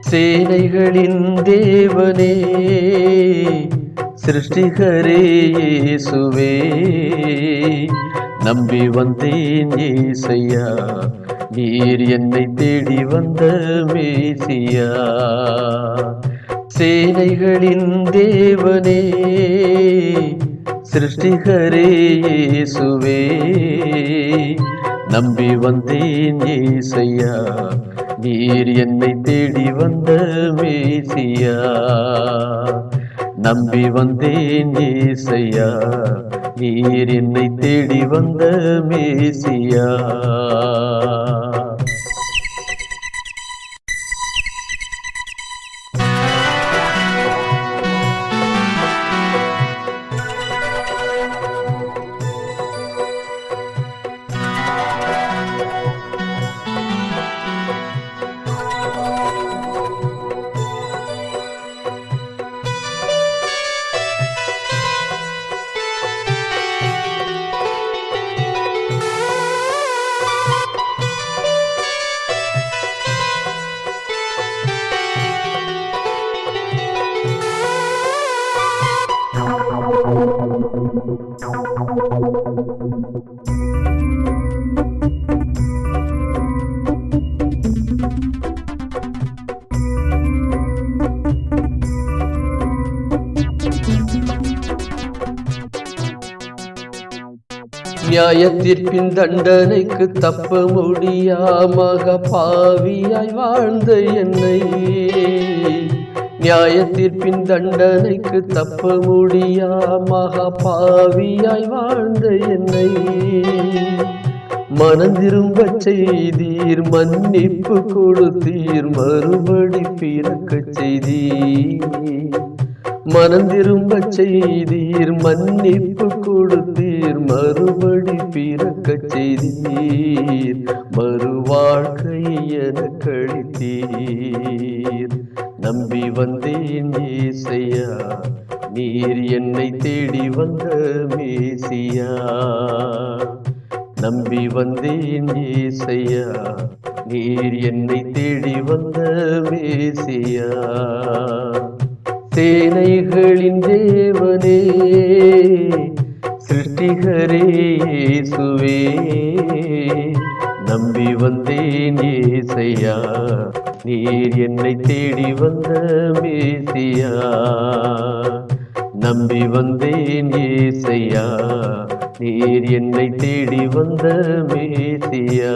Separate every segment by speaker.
Speaker 1: சேனைகளின் தேவனே, சிருஷ்டிகரே இயேசுவே, நம்பி வந்தேன் ஏசையா, நீர் என்னை தேடி வந்த மேசியா. சேனைகளின் தேவனே, சிருஷ்டிகரே இயேசுவே, நம்பி வந்தேன் ஏசையா, நீர் என்னை தேடி வந்த மேசியா. நம்பி வந்தேன் ஏசையா, நீர் என்னை தேடி வந்த மேசியா. நியாயத்தீர்ப்பின் தண்டனைக்கு தப்ப முடியாமக பாவியாய் வாழ்ந்த என்னை, நியாயத்தீர்ப்பின் தண்டனைக்கு தப்ப முடியாமக பாவியாய் வாழ்ந்த என்னை, மனந்திரும்பச் செய்தீர், மன்னிப்பு கொடுத்தீர், மறுபடி பிறக்கச் செய்தீர். மனந்திரும்பச் செய்தீர், மன்னிப்பு கொடுத்தீர், மறுபடி பிறக்கச் செய்தீர், மறுவாழ்க்கை எனக்கு அளித்தீர். நம்பி வந்தேன் ஏசையா, நீர் என்னை தேடி வந்த மேசியா. நம்பி வந்தேன் ஏசையா, நீர் என்னை தேடி வந்த மேசியா. சேனைகளின் தேவனே, சிருஷ்டிகரே இயேசுவே, நம்பி வந்தேன் ஏசையா, நீர் என்னை தேடி வந்த மேசியா. நம்பி வந்தேன் ஏசையா, நீர் என்னை தேடி வந்த மேசியா.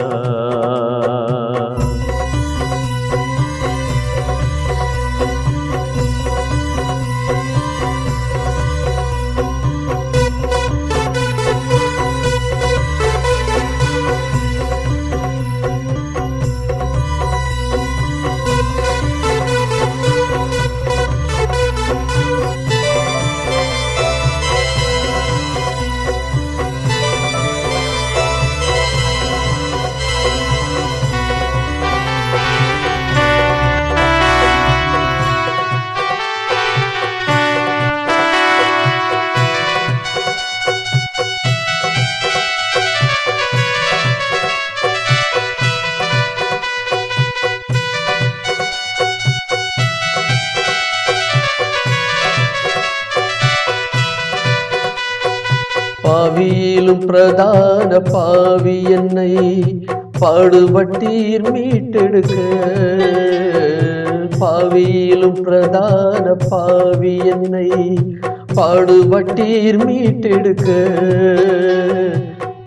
Speaker 1: பாவியிலும் பிரதான பாவி என்னை பாடுபட்டீர் மீட்டெடுக்க, பாவியிலும் பிரதான பாவி என்னை பாடுபட்டீர் மீட்டெடுக்க,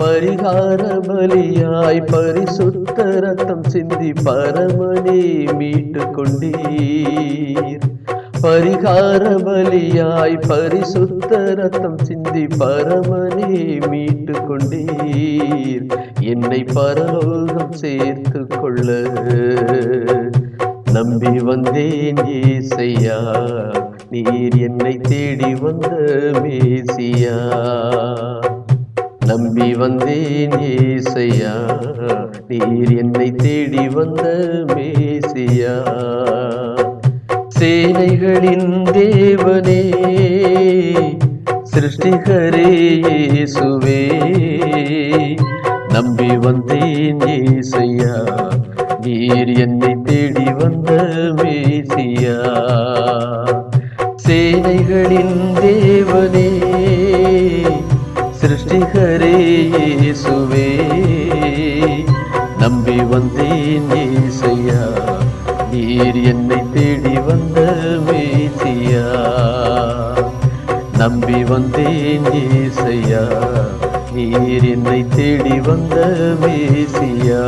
Speaker 1: பரிகார பலியாய் பரிசுத்த ரத்தம் சிந்தி பரமனே மீட்டு கொண்டீர். பரிகார பலியாய் பரிசுத்த ரத்தம் சிந்தி பரமனே மீட்டு கொண்டீர். என்னை பரலோகம் சேர்த்து கொள்ள நம்பி வந்தேன் ஏசையா, நீர் என்னை தேடி வந்த மேசியா. நம்பி வந்தேன் ஏசையா, நீர் என்னை தேடி வந்த மேசியா. சேனைகளின் தேவனே, சிருஷ்டிகரே இயேசுவே, நம்பி வந்தேன் ஏசையா, நீர் என்னை தேடி வந்த மேசியா. மேசியா. சேனைகளின் தேவனே, சிருஷ்டிகரே இயேசுவே, நம்பி வந்தேன் ஏசையா, நீர் என்னை தேடி வந்த மேசியா. நம்பி வந்தேன் ஏசையா, நீர் என்னை தேடி வந்த மேசியா.